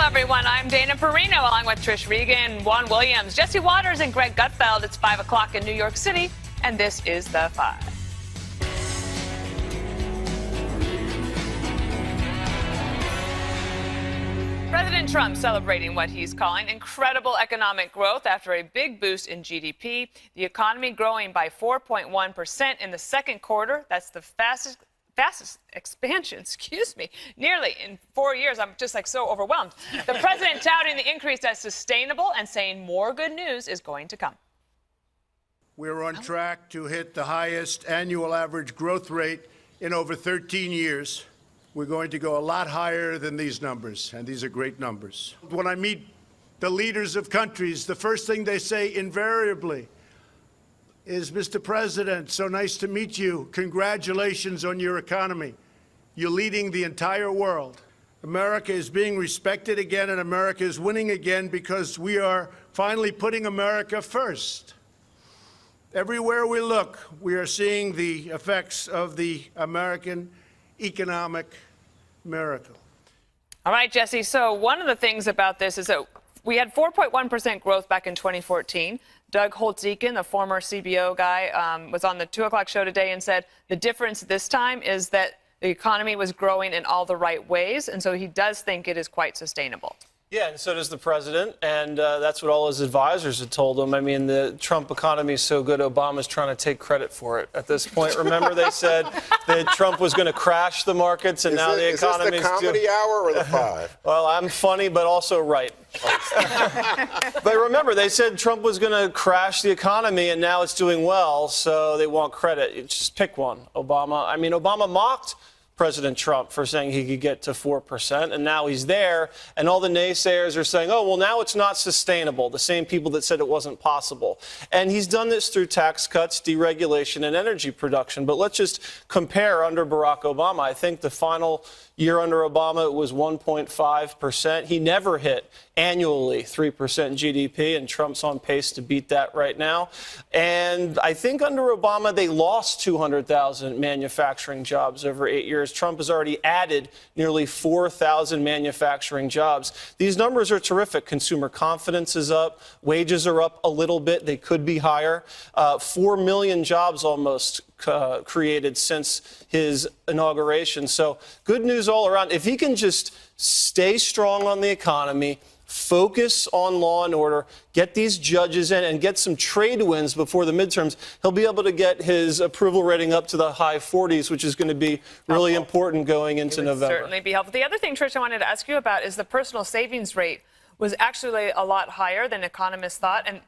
everyone. I'm Dana Perino, along with Trish Regan, Juan Williams, Jesse Waters, and Greg Gutfeld. It's 5 o'clock in New York City, and this is The Five. President Trump celebrating what he's calling incredible economic growth after a big boost in GDP. The economy growing by 4.1% in the second quarter. That's the fastest expansion, nearly in 4 years. I'm just so overwhelmed. The president touting the increase as sustainable and saying more good news is going to come. We're on track to hit the highest annual average growth rate in over 13 years. We're going to go a lot higher than these numbers, and these are great numbers. When I meet the leaders of countries, the first thing they say invariably is, Mr. President, so nice to meet you. Congratulations on your economy. You're leading the entire world. America is being respected again, and America is winning again because we are finally putting America first. Everywhere we look, we are seeing the effects of the American economic miracle. All right, Jesse. So one of the things about this is that we had 4.1% growth back in 2014. Doug Holtz-Eakin, the former CBO guy, was on the 2 o'clock show today and said the difference this time is that the economy was growing in all the right ways. And so he does think it is quite sustainable. Yeah, and so does the president, and that's what all his advisors had told him. I mean, the Trump economy is so good, Obama's trying to take credit for it at this point. Remember, they said that Trump was going to crash the markets, and now the economy is... Is this the comedy hour or the Five? Well, I'm funny, but also right. But remember, they said Trump was going to crash the economy, and now it's doing well, so they want credit. You just pick one, Obama. I mean, Obama mocked President Trump for saying he could get to 4%, and now he's there, and all the naysayers are saying, oh, well, now it's not sustainable, the same people that said it wasn't possible. And he's done this through tax cuts, deregulation, and energy production. But let's just compare under Barack Obama. I think the final year under Obama, it was 1.5%. He never hit annually 3% GDP, and Trump's on pace to beat that right now. And I think under Obama, they lost 200,000 manufacturing jobs over 8 years. Trump has already added nearly 4,000 manufacturing jobs. These numbers are terrific. Consumer confidence is up. Wages are up a little bit. They could be higher. 4 million jobs almost created since his inauguration. So good news all around. If he can just stay strong on the economy, focus on law and order, get these judges in, and get some trade wins before the midterms, he'll be able to get his approval rating up to the high 40s, which is going to be really important going into November. Certainly be helpful. The other thing, Trish, I wanted to ask you about is the personal savings rate was actually a lot higher than economists thought. And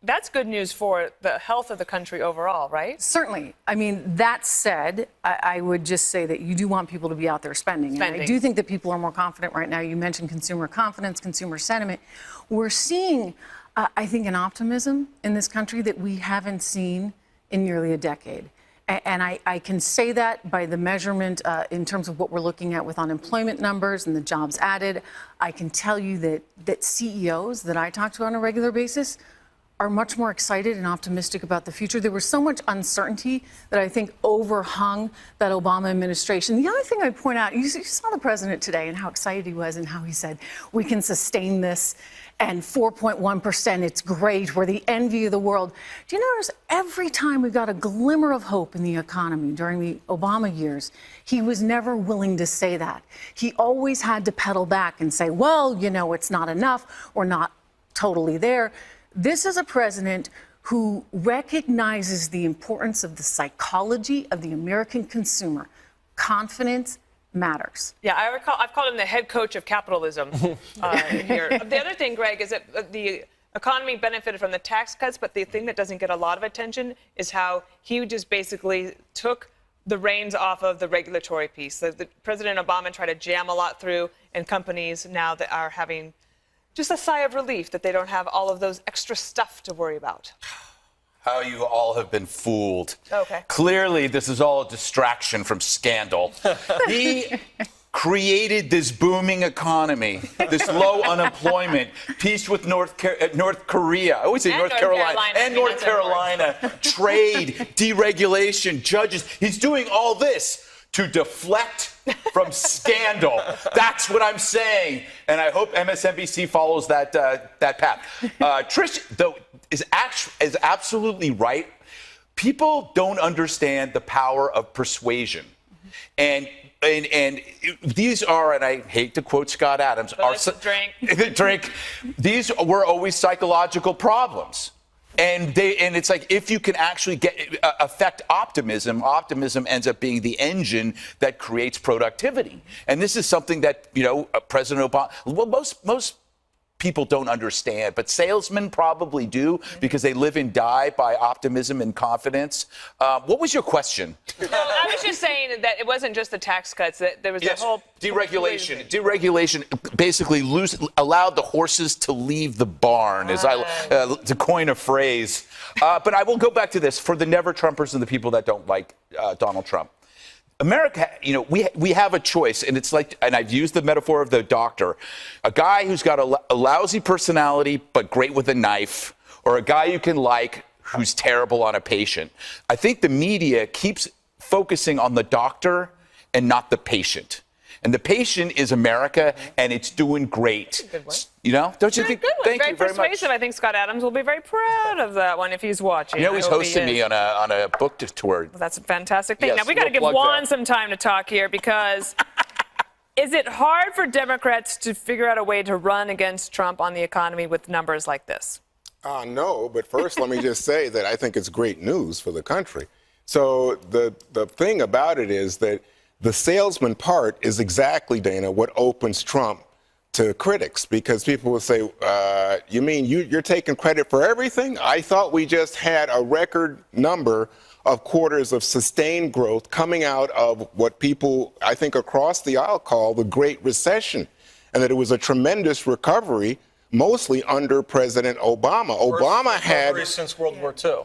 that's good news for the health of the country overall, right? Certainly. I mean, that said, I would just say that you do want people to be out there spending. And I do think that people are more confident right now. You mentioned consumer confidence, consumer sentiment. We're seeing, I think, an optimism in this country that we haven't seen in nearly a decade. And I can say that by the measurement in terms of what we're looking at with unemployment numbers and the jobs added. I can tell you that CEOs that I talk to on a regular basis are much more excited and optimistic about the future. There was so much uncertainty that I think overhung that Obama administration. The other thing I'd point out, you saw the president today and how excited he was and how he said, we can sustain this, and 4.1%, it's great, we're the envy of the world. Do you notice every time we got a glimmer of hope in the economy during the Obama years, he was never willing to say that. He always had to pedal back and say, well, you know, it's not enough, we're not totally there. This is a president who recognizes the importance of the psychology of the American consumer. Confidence matters. Yeah, I've called him the head coach of capitalism here. The other thing, Greg, is that the economy benefited from the tax cuts, but the thing that doesn't get a lot of attention is how he just basically took the reins off of the regulatory piece. The President Obama tried to jam a lot through, and companies now that are having just a sigh of relief that they don't have all of those extra stuff to worry about. How you all have been fooled. Okay. Clearly, this is all a distraction from scandal. He created this booming economy, this low unemployment, peace with North Korea. I always say North Carolina. And North Carolina. Trade, deregulation, judges. He's doing all this to deflect from scandal. That's what I'm saying, and I hope MSNBC follows that path. Trish, though, is absolutely right. People don't understand the power of persuasion, and these are, and I hate to quote Scott Adams, drink. These were always psychological problems. And it's like, if you can actually affect optimism ends up being the engine that creates productivity. And this is something that, President Obama, well, most people don't understand, but salesmen probably do, because they live and die by optimism and confidence. What was your question? No, I was just saying that it wasn't just the tax cuts, that there was the whole deregulation. Deregulation basically allowed the horses to leave the barn, to coin a phrase. But I will go back to this for the never-Trumpers and the people that don't like Donald Trump. America, we have a choice, and it's like, and I've used the metaphor of the doctor, a guy who's got a lousy personality but great with a knife, or a guy you can like who's terrible on a patient. I think the media keeps focusing on the doctor and not the patient. And the patient is America, and it's doing great. Don't you think? Good one. Thank very you very persuasive. much. I think Scott Adams will be very proud of that one if he's watching. He's hosting me on a book tour. Well, that's a fantastic thing. Yes, now we got to give Juan some time to talk here, because is it hard for Democrats to figure out a way to run against Trump on the economy with numbers like this? No, but first let me just say that I think it's great news for the country. So the thing about it is that the salesman part is exactly, Dana, what opens Trump to critics, because people will say, you mean you're taking credit for everything? I thought we just had a record number of quarters of sustained growth coming out of what people, I think, across the aisle call the Great Recession, and that it was a tremendous recovery, mostly under President Obama. Obama had since World War II.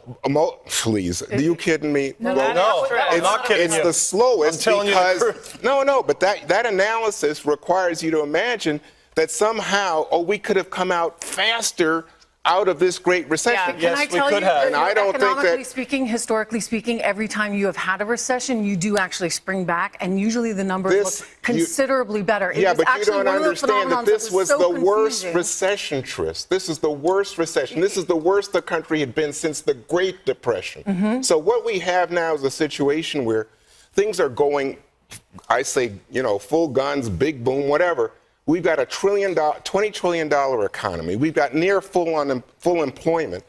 Please, are you kidding me? No, I'm not kidding you. It's the slowest I'm telling because you the truth. No, but that analysis requires you to imagine that somehow, we could have come out faster out of this Great Recession. Can I tell you, And I don't think economically speaking, historically speaking, every time you have had a recession, you do actually spring back, and usually the numbers look considerably better. Yeah, but you don't understand that this was the worst recession, Tris. This is the worst recession. This is the worst the country had been since the Great Depression. So what we have now is a situation where things are going, I say, full guns, big boom, whatever. We've got a $20 trillion economy. We've got near full employment.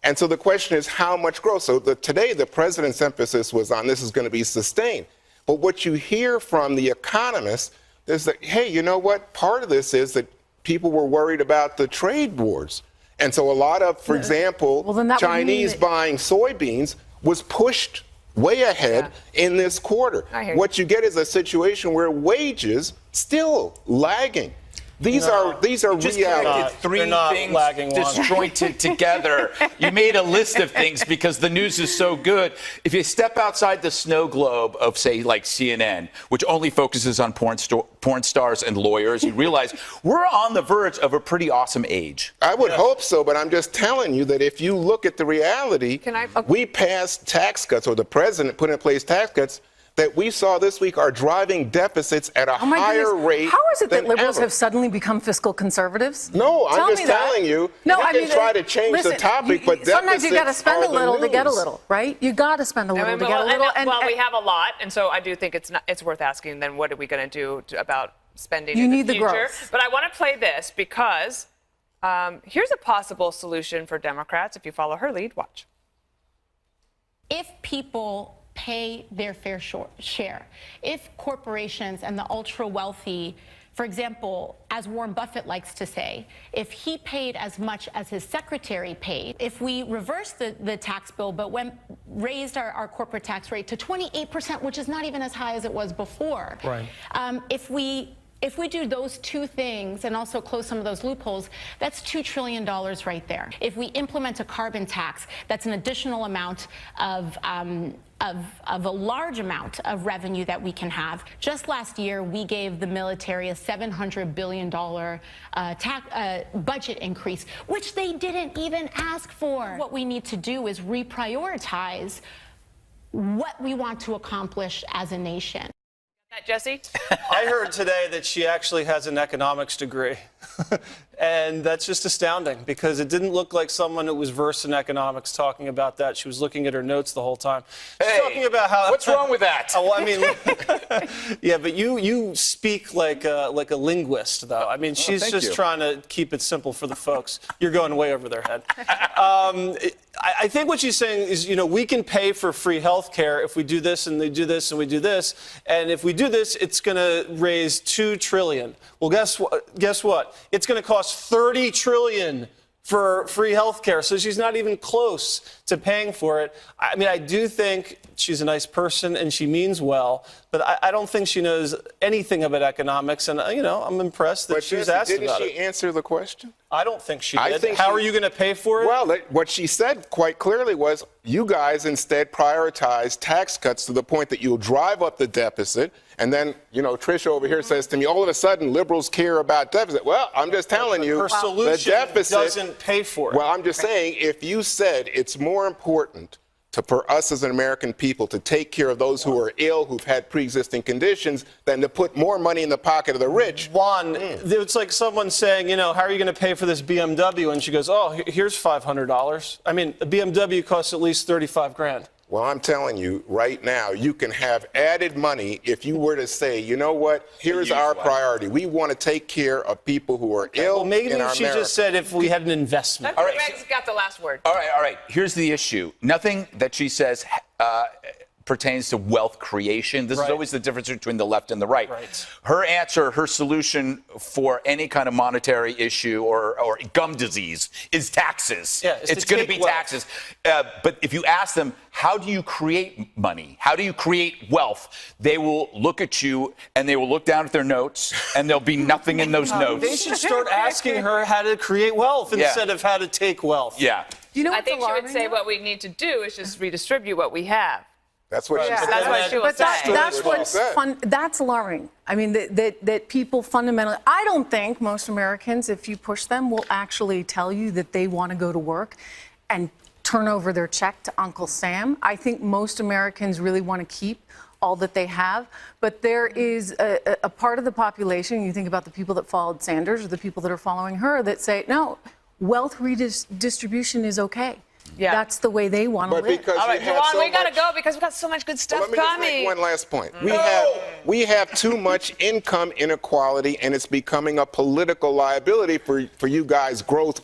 And so the question is, how much growth? So today, the president's emphasis was on this is going to be sustained. But what you hear from the economists is that, hey, you know what? Part of this is that people were worried about the trade wars. And so a lot of, for example, Chinese buying soybeans was pushed way ahead in this quarter. What you get is a situation where wages still lagging. These are reality. Three things disjointed together. You made a list of things because the news is so good. If you step outside the snow globe of, say, like CNN, which only focuses on porn stars and lawyers, you realize we're on the verge of a pretty awesome age. I would hope so, but I'm just telling you that if you look at the reality, we passed tax cuts, or the president put in place tax cuts that we saw this week are driving deficits at a higher rate. How is it that liberals have suddenly become fiscal conservatives? No, I'm just telling you. No, I can try to change the topic, but sometimes you got to spend a little to get a little, right? You got to spend a little to get a little. Well, we have a lot, and so I do think it's worth asking. Then, what are we going to do about spending? You in need the future? the growth. But I want to play this because here's a possible solution for Democrats. If you follow her lead, watch. If people pay their fair share, if corporations and the ultra wealthy, for example, as Warren Buffett likes to say, if he paid as much as his secretary paid, if we reversed the tax bill but raised our corporate tax rate to 28%, which is not even as high as it was before, if we do those two things and also close some of those loopholes, that's $2 trillion right there. If we implement a carbon tax, that's an additional amount of a large amount of revenue that we can have. Just last year, we gave the military a $700 billion budget increase, which they didn't even ask for. What we need to do is reprioritize what we want to accomplish as a nation. Jesse? I heard today that she actually has an economics degree. And that's just astounding because it didn't look like someone who was versed in economics talking about that. She was looking at her notes the whole time. She's talking about how. What's wrong with that? Oh, I mean, yeah, but you speak like a linguist, though. I mean, she's just trying to keep it simple for the folks. You're going way over their head. I think what she's saying is, we can pay for free health care if we do this and they do this and we do this. And if we do this, it's going to raise $2 trillion. Well, guess what? It's going to cost $30 trillion for free health care. So she's not even close to paying for it. I mean, I do think she's a nice person and she means well, but I don't think she knows anything about economics. And, I'm impressed that she was asked about it. Didn't she answer the question? I don't think she did. How are you going to pay for it? Well, what she said quite clearly was you guys instead prioritize tax cuts to the point that you'll drive up the deficit. And then, Trish over here says to me, all of a sudden, liberals care about deficit. Well, I'm just telling you, her solution the deficit doesn't pay for it. Well, I'm just saying, if you said it's more important for us as an American people to take care of those who are ill, who've had pre-existing conditions, than to put more money in the pocket of the rich. Juan, it's like someone saying, how are you going to pay for this BMW? And she goes, oh, here's $500. I mean, a BMW costs at least $35,000. Well, I'm telling you right now, you can have added money if you were to say, you know what, here's our priority. We want to take care of people who are ill. Well, maybe in our she just said if we had an investment. All right, Greg's got the last word. All right. Here's the issue. Nothing that she says pertains to wealth creation. This is always the difference between the left and the right. Her answer, her solution for any kind of monetary issue or gum disease is taxes. Yeah, it's going to be taxes. But if you ask them, how do you create money? How do you create wealth? They will look at you and they will look down at their notes and there'll be nothing in those notes. They should start asking her how to create wealth instead of how to take wealth. Yeah. I think she would say what we need to do is just redistribute what we have. That's what she said. That's what she will say. That's what's that's alarming. I mean, that people fundamentally, I don't think most Americans, if you push them, will actually tell you that they want to go to work and turn over their check to Uncle Sam. I think most Americans really want to keep all that they have. But there is a part of the population, you think about the people that followed Sanders or the people that are following her, that say, no, wealth redistribution is okay. Yeah. That's the way they want to live. All right, Juan, we got to go because we've got so much good stuff coming. coming. Let me just make one last point. We have too much income inequality, and it's becoming a political liability for you guys. Growth.